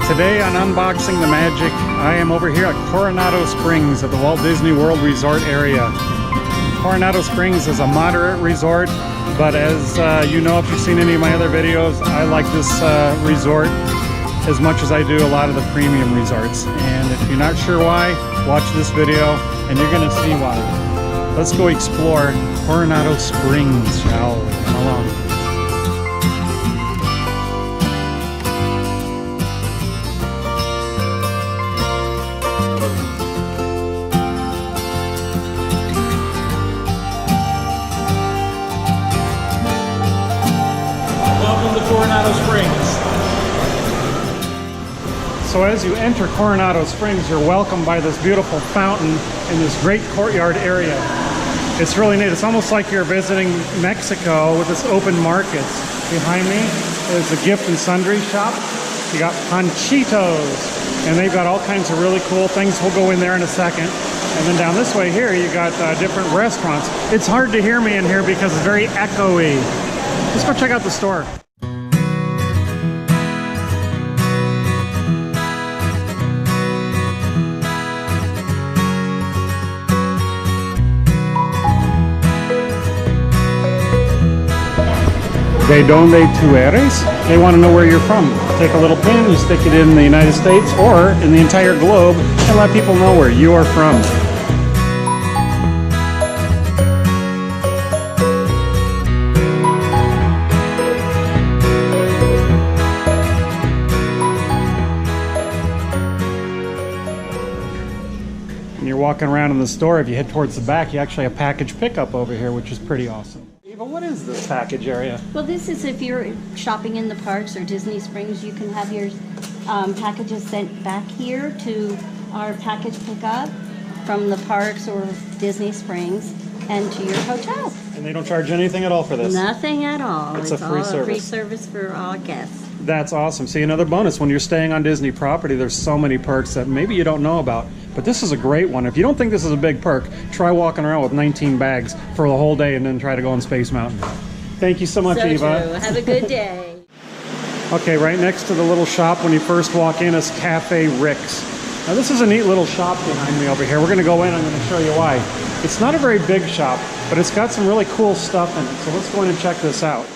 Today on Unboxing the Magic, I am over here at Coronado Springs at the Walt Disney World resort area. Coronado Springs is a moderate resort, but as you know, if you've seen any of my other videos, I like this resort as much as I do a lot of the premium resorts. And if you're not sure why, watch this video and you're gonna see why. Let's go explore Coronado Springs, shall we? Come along. Welcome to Coronado Springs. So as you enter Coronado Springs, you're welcomed by this beautiful fountain in this great courtyard area. It's really neat. It's almost like you're visiting Mexico with this open markets. Behind me is a gift and sundry shop. You got Panchitos, and they've got all kinds of really cool things. We'll go in there in a second. And then down this way here, you got different restaurants. It's hard to hear me in here because it's very echoey. Let's go check out the store. De donde tú eres? They want to know where you're from. Take a little pin, you stick it in the United States or in the entire globe and let people know where you are from. When you're walking around in the store, if you head towards the back, you actually have package pickup over here, which is pretty awesome. But what is this package area? Well, this is if you're shopping in the parks or Disney Springs, you can have your packages sent back here to our package pickup from the parks or Disney Springs and to your hotel. And they don't charge anything at all for this? Nothing at all. It's a free service. A free service for all guests. That's awesome. See, another bonus, when you're staying on Disney property, there's so many perks that maybe you don't know about. But this is a great one. If you don't think this is a big perk, try walking around with 19 bags for the whole day and then try to go on Space Mountain. Thank you so much, So Eva. true. Have a good day. Okay, right next to the little shop when you first walk in is Cafe Rick's. Now this is a neat little shop behind me over here. We're going to go in, I'm going to show you why. It's not a very big shop, but it's got some really cool stuff in it. So let's go in and check this out.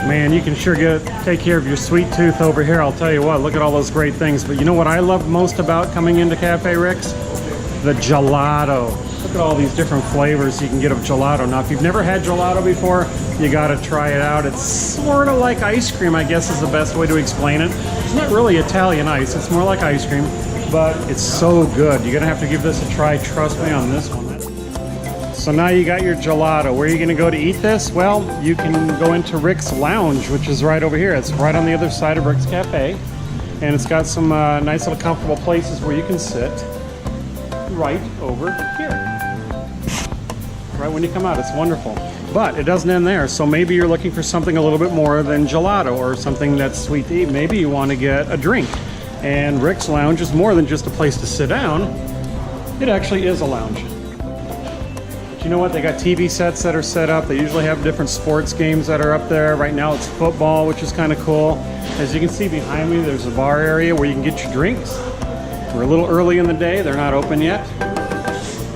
Man, you can sure take care of your sweet tooth over here. I'll tell you what, look at all those great things. But you know what I love most about coming into Cafe Rick's? The gelato. Look at all these different flavors you can get of gelato. Now, if you've never had gelato before, you gotta try it out. It's sort of like ice cream, I guess is the best way to explain it. It's not really Italian ice, it's more like ice cream, but it's so good. You're gonna have to give this a try, trust me on this one. So now you got your gelato. Where are you gonna go to eat this? Well, you can go into Rick's Lounge, which is right over here. It's right on the other side of Rick's Cafe. And it's got some nice little comfortable places where you can sit right over here. Right when you come out, it's wonderful. But it doesn't end there. So maybe you're looking for something a little bit more than gelato or something that's sweet to eat. Maybe you wanna get a drink. And Rick's Lounge is more than just a place to sit down. It actually is a lounge. You know what? They got TV sets that are set up. They usually have different sports games that are up there. Right now it's football, which is kind of cool. As you can see behind me, there's a bar area where you can get your drinks. We're a little early in the day. They're not open yet.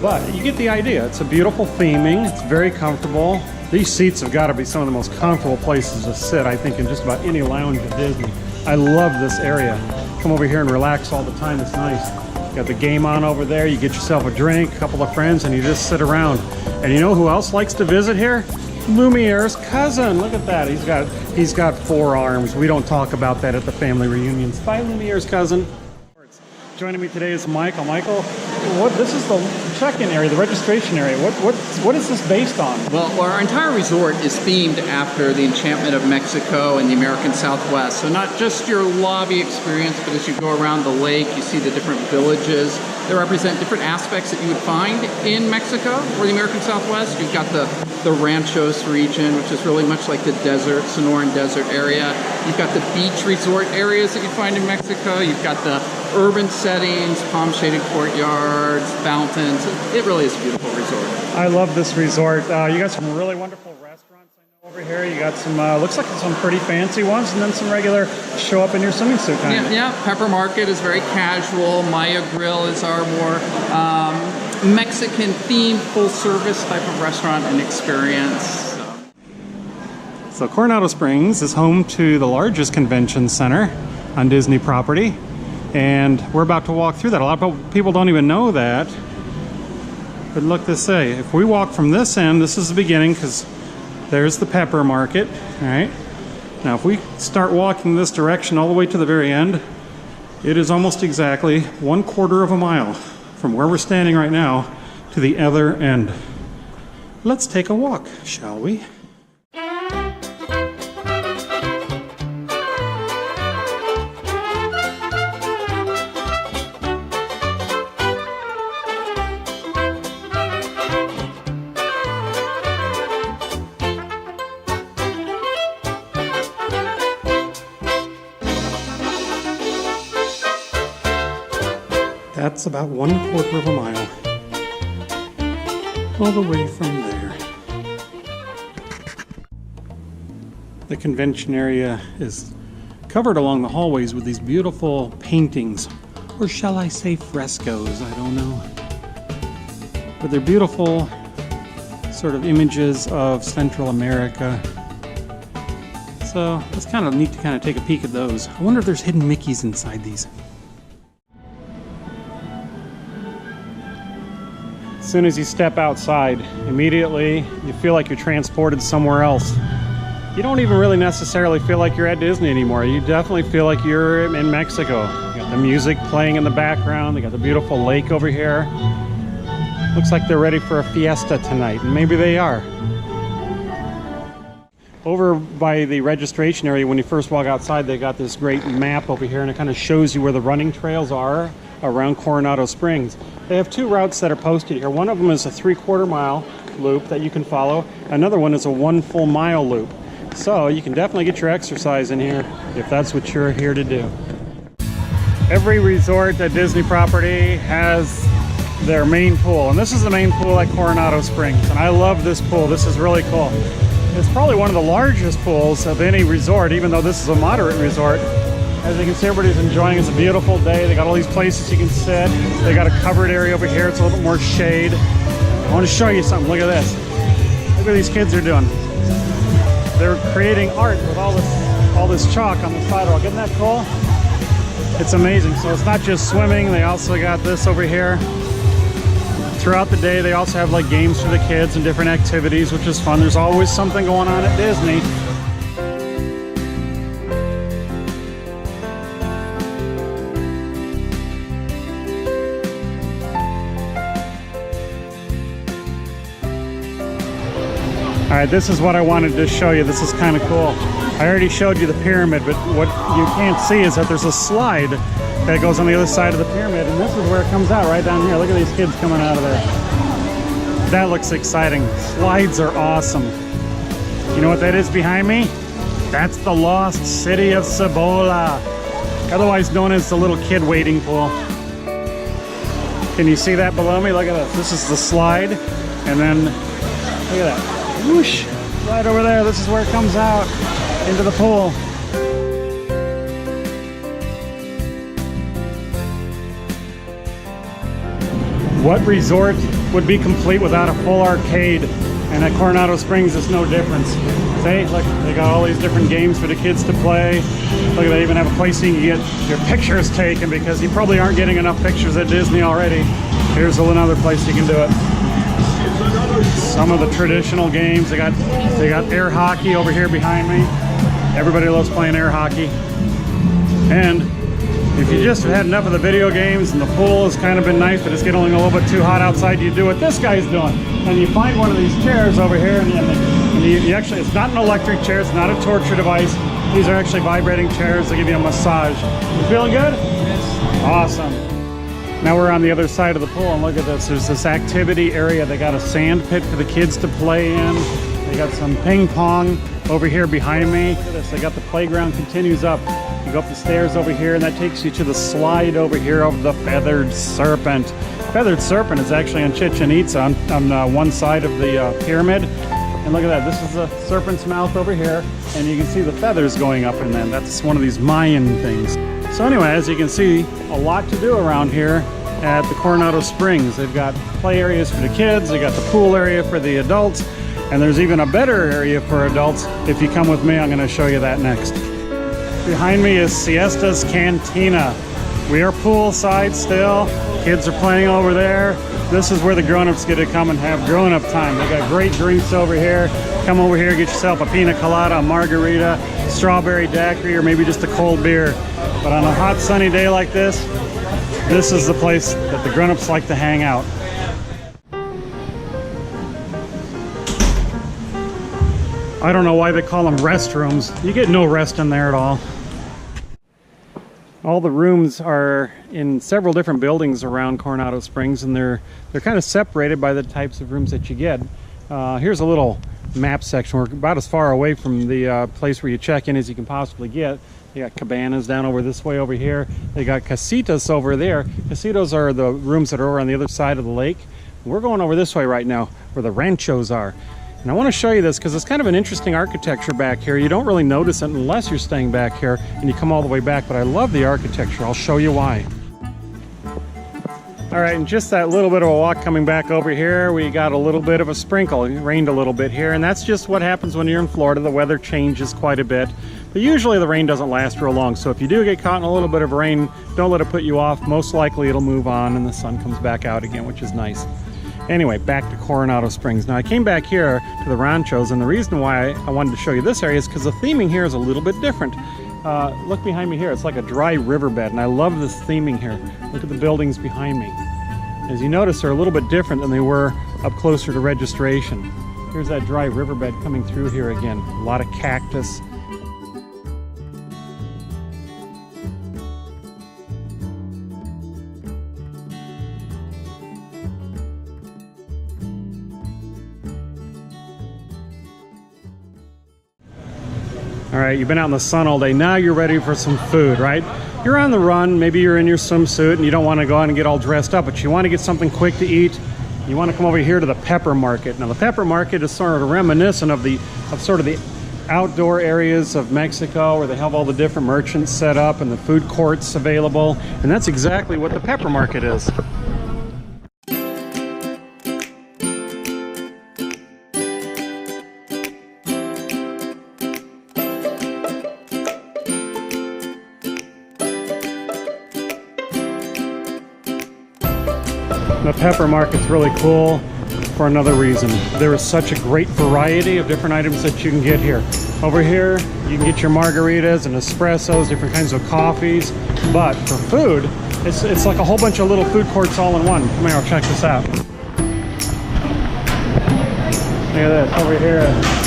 But you get the idea. It's a beautiful theming. It's very comfortable. These seats have got to be some of the most comfortable places to sit, I think, in just about any lounge at Disney. I love this area. Come over here and relax all the time. It's nice. Got the game on over there. You get yourself a drink, a couple of friends, and you just sit around. And you know who else likes to visit here? Lumiere's cousin. Look at that. He's got 4 arms. We don't talk about that at the family reunions. Bye, Lumiere's cousin. Joining me today is Michael. Michael, this is the check-in area, the registration area. What is this based on? Well, our entire resort is themed after the enchantment of Mexico and the American Southwest. So not just your lobby experience, but as you go around the lake, you see the different villages that represent different aspects that you would find in Mexico or the American Southwest. You've got the Ranchos region, which is really much like the desert, Sonoran Desert area. You've got the beach resort areas that you find in Mexico. You've got the urban settings, palm-shaded courtyards, fountains. It really is a beautiful resort. I love this resort. You got some really wonderful restaurants I know over here. You got some, looks like some pretty fancy ones, and then some regular show up in your swimming suit kind of. Yeah, Pepper Market is very casual. Maya Grill is our more Mexican-themed, full-service type of restaurant and experience. So Coronado Springs is home to the largest convention center on Disney property, and we're about to walk through that. A lot of people don't even know that, but look this way. If we walk from this end, this is the beginning because there's the Pepper Market. All right. Now if we start walking this direction all the way to the very end, it is almost exactly 1/4 of a mile from where we're standing right now to the other end. Let's take a walk, shall we? That's about 1/4 of a mile, all the way from there. The convention area is covered along the hallways with these beautiful paintings, or shall I say frescoes, I don't know. But they're beautiful sort of images of Central America. So it's kind of neat to kind of take a peek at those. I wonder if there's hidden Mickeys inside these. As soon as you step outside, immediately you feel like you're transported somewhere else. You don't even really necessarily feel like you're at Disney anymore. You definitely feel like you're in Mexico. You got the music playing in the background. They got the beautiful lake over here. Looks like they're ready for a fiesta tonight, and maybe they are. Over by the registration area, when you first walk outside, they got this great map over here, and it kind of shows you where the running trails are around Coronado Springs. They have 2 routes that are posted here. One of them is a 3/4 mile loop that you can follow. Another one is a 1 full mile loop. So you can definitely get your exercise in here if that's what you're here to do. Every resort at Disney property has their main pool, and this is the main pool at Coronado Springs, and I love this pool. This is really cool. It's probably one of the largest pools of any resort, even though this is a moderate resort. As you can see, everybody's enjoying. It's a beautiful day. They got all these places you can sit. They got a covered area over here. It's a little bit more shade. I want to show you something. Look at this. Look what these kids are doing. They're creating art with all this chalk on the sidewalk. Isn't that cool? It's amazing. So it's not just swimming. They also got this over here. Throughout the day, they also have like games for the kids and different activities, which is fun. There's always something going on at Disney. All right, this is what I wanted to show you. This is kind of cool. I already showed you the pyramid, but what you can't see is that there's a slide that goes on the other side of the pyramid, and this is where it comes out, right down here. Look at these kids coming out of there. That looks exciting. Slides are awesome. You know what that is behind me? That's the lost city of Cibola, otherwise known as the little kid wading pool. Can you see that below me? Look at this. This is the slide, and then look at that. Whoosh, right over there. This is where it comes out into the pool. What resort would be complete without a full arcade? And at Coronado Springs, it's no difference. See, look, they got all these different games for the kids to play. Look, they even have a place you can get your pictures taken, because you probably aren't getting enough pictures at Disney already. Here's another place you can do it. Some of the traditional games. They got air hockey over here behind me. Everybody loves playing air hockey. And if you just had enough of the video games and the pool has kind of been nice, but it's getting a little bit too hot outside, you do what this guy's doing. And you find one of these chairs over here, and you actually, it's not an electric chair, it's not a torture device. These are actually vibrating chairs. They give you a massage. You feeling good? Yes. Awesome. Now we're on the other side of the pool, and look at this. There's this activity area. They got a sand pit for the kids to play in. They got some ping pong over here behind me. Look at this. They got the playground continues up. You go up the stairs over here, and that takes you to the slide over here of the Feathered Serpent. Feathered Serpent is actually on Chichen Itza on one side of the pyramid. And look at that, this is a serpent's mouth over here, and you can see the feathers going up in them. That's one of these Mayan things. So anyway, as you can see, a lot to do around here at the Coronado Springs. They've got play areas for the kids, they got the pool area for the adults, and there's even a better area for adults. If you come with me, I'm going to show you that next. Behind me is Siestas Cantina. We are poolside still. Kids are playing over there. This is where the grown-ups get to come and have grown-up time. They got great drinks over here. Come over here, get yourself a pina colada, a margarita, strawberry daiquiri, or maybe just a cold beer. But on a hot sunny day like this is the place that the grown-ups like to hang out. I don't know why they call them restrooms. You get no rest in there at all. All the rooms are in several different buildings around Coronado Springs, and they're kind of separated by the types of rooms that you get. Here's a little map section. We're about as far away from the place where you check in as you can possibly get. They got cabanas down over this way over here. They got casitas over there. Casitas are the rooms that are over on the other side of the lake. We're going over this way right now where the ranchos are. And I want to show you this because it's kind of an interesting architecture back here. You don't really notice it unless you're staying back here and you come all the way back, but I love the architecture. I'll show you why. All right, and just that little bit of a walk coming back over here, we got a little bit of a sprinkle. It rained a little bit here, and that's just what happens when you're in Florida. The weather changes quite a bit, but usually the rain doesn't last real long. So if you do get caught in a little bit of rain, don't let it put you off. Most likely it'll move on and the sun comes back out again, which is nice. Anyway, back to Coronado Springs. Now I came back here to the ranchos, and the reason why I wanted to show you this area is because the theming here is a little bit different. Look behind me here, it's like a dry riverbed, and I love this theming here. Look at the buildings behind me. As you notice, they're a little bit different than they were up closer to registration. Here's that dry riverbed coming through here again. A lot of cactus. All right, you've been out in the sun all day. Now you're ready for some food, right? You're on the run. Maybe you're in your swimsuit and you don't want to go out and get all dressed up, but you want to get something quick to eat. You want to come over here to the Pepper Market. Now, the Pepper Market is sort of reminiscent of the outdoor areas of Mexico, where they have all the different merchants set up and the food courts available. And that's exactly what the Pepper Market is. The Pepper Market's really cool for another reason. There is such a great variety of different items that you can get here. Over here, you can get your margaritas and espressos, different kinds of coffees. But for food, it's like a whole bunch of little food courts all in one. Come here, I'll check this out. Look at this, over here,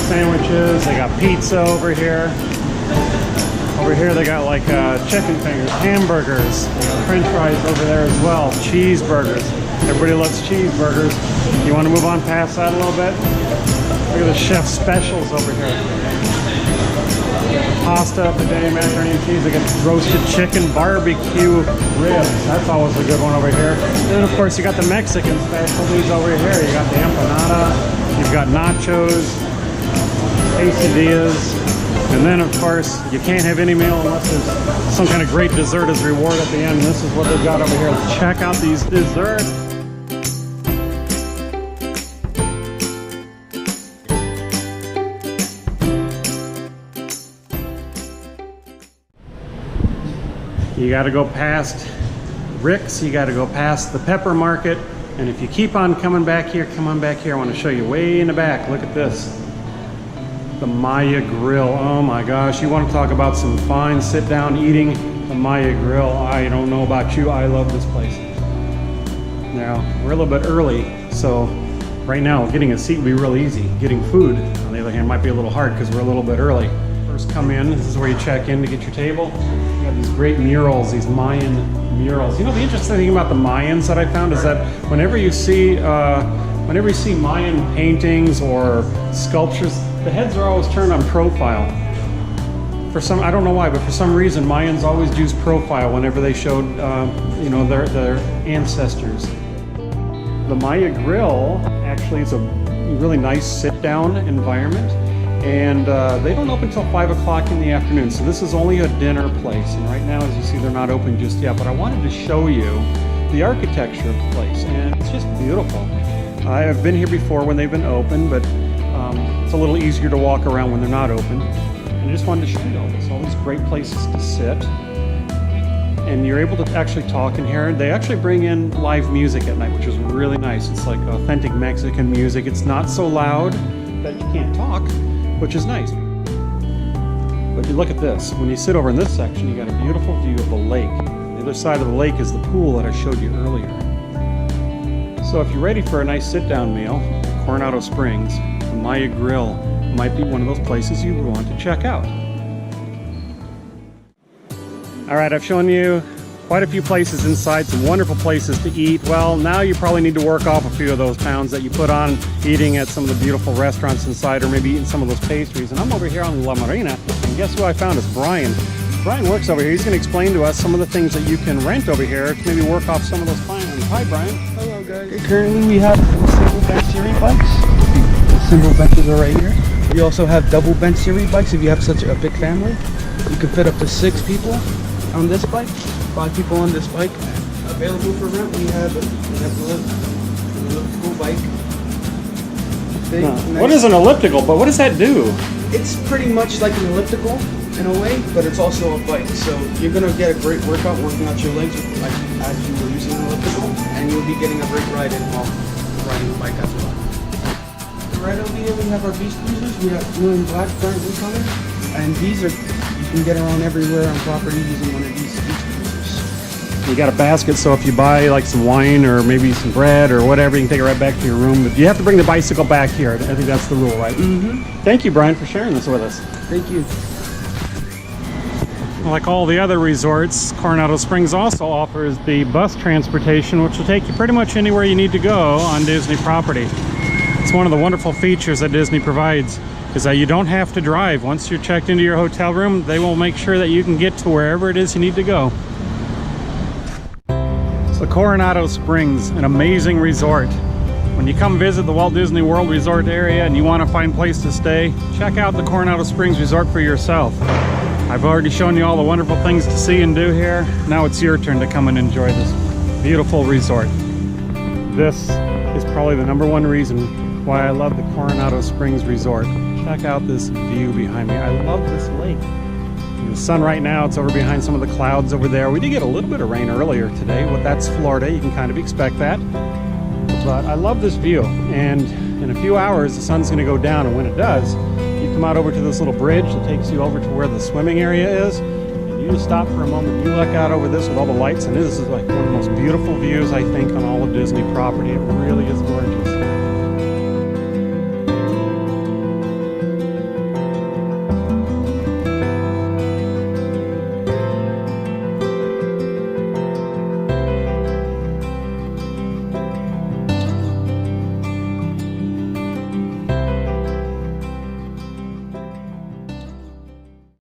sandwiches. They got pizza over here. Over here they got like chicken fingers, hamburgers, french fries over there as well, cheeseburgers. Everybody loves cheeseburgers. You want to move on past that a little bit? Look at the chef specials over here. Pasta of the day, macaroni and cheese. They got roasted chicken, barbecue ribs. That's always a good one over here. And then of course you got the Mexican specialties over here. You got the empanada, you've got nachos, quesadillas. And then, of course, you can't have any meal unless there's some kind of great dessert as reward at the end. This is what they've got over here. Let's check out these desserts. You got to go past Rick's. You got to go past the Pepper Market. And if you keep on coming back here, come on back here. I want to show you way in the back. Look at this. The Maya Grill. Oh my gosh, you want to talk about some fine sit down eating. The Maya Grill. I don't know about you, I love this place. Now we're a little bit early, so right now getting a seat would be real easy. Getting food, on the other hand, might be a little hard because we're a little bit early. First come in, this is where you check in to get your table. You have these great murals, these Mayan murals. You know, the interesting thing about the Mayans that I found is that whenever you see Mayan paintings or sculptures, the heads are always turned on profile. For some, I don't know why, but for some reason Mayans always use profile whenever they showed, you know, their ancestors. The Maya Grill actually is a really nice sit-down environment, and they don't open until 5 o'clock in the afternoon. So this is only a dinner place, and right now, as you see, they're not open just yet. But I wanted to show you the architecture of the place, and it's just beautiful. I have been here before when they've been open, but it's a little easier to walk around when they're not open. And I just wanted to show you all these great places to sit. And you're able to actually talk in here. They actually bring in live music at night, which is really nice. It's like authentic Mexican music. It's not so loud that you can't talk, which is nice. But you look at this. When you sit over in this section, you got a beautiful view of the lake. The other side of the lake is the pool that I showed you earlier. So if you're ready for a nice sit-down meal, Coronado Springs, the Maya Grill might be one of those places you would want to check out. All right, I've shown you quite a few places inside, some wonderful places to eat. Well, now you probably need to work off a few of those pounds that you put on eating at some of the beautiful restaurants inside, or maybe eating some of those pastries. And I'm over here on La Marina, and guess who I found is Brian. Brian works over here. He's going to explain to us some of the things that you can rent over here to maybe work off some of those pounds. Hi, Brian. Hello, guys. Currently, we have single bench series bikes. The single benches are right here. We also have double bench series bikes if you have such a big family. You can fit up to 6 people on this bike, 5 people on this bike. Available for rent, we have the elliptical bike. Big, nice. What is an elliptical, but what does that do? It's pretty much like an elliptical in a way, but it's also a bike. So you're gonna get a great workout working out your legs like as you were using an elliptical, and you'll be getting a great ride in while riding the bike as well. Right over here we have our beast cruisers. We have blue and black currently color, and these are, you can get around everywhere on property using one of these beast cruisers. You got a basket, so if you buy like some wine or maybe some bread or whatever, you can take it right back to your room. But you have to bring the bicycle back here. I think that's the rule, right? Mm-hmm. Thank you, Brian, for sharing this with us. Thank you. Like all the other resorts, Coronado Springs also offers the bus transportation, which will take you pretty much anywhere you need to go on Disney property. It's one of the wonderful features that Disney provides, is that you don't have to drive. Once you're checked into your hotel room, they will make sure that you can get to wherever it is you need to go. So Coronado Springs, an amazing resort. When you come visit the Walt Disney World resort area and you want to find a place to stay, check out the Coronado Springs Resort for yourself. I've already shown you all the wonderful things to see and do here. Now it's your turn to come and enjoy this beautiful resort. This is probably the #1 reason why I love the Coronado Springs Resort. Check out this view behind me. I love this lake. The sun right now, it's over behind some of the clouds over there. We did get a little bit of rain earlier today. Well, that's Florida. You can kind of expect that. But I love this view. And in a few hours, the sun's going to go down. And when it does, you come out over to this little bridge that takes you over to where the swimming area is. And you just stop for a moment. You look out over this with all the lights. And this is like one of the most beautiful views, I think, on all of Disney property. It really is gorgeous.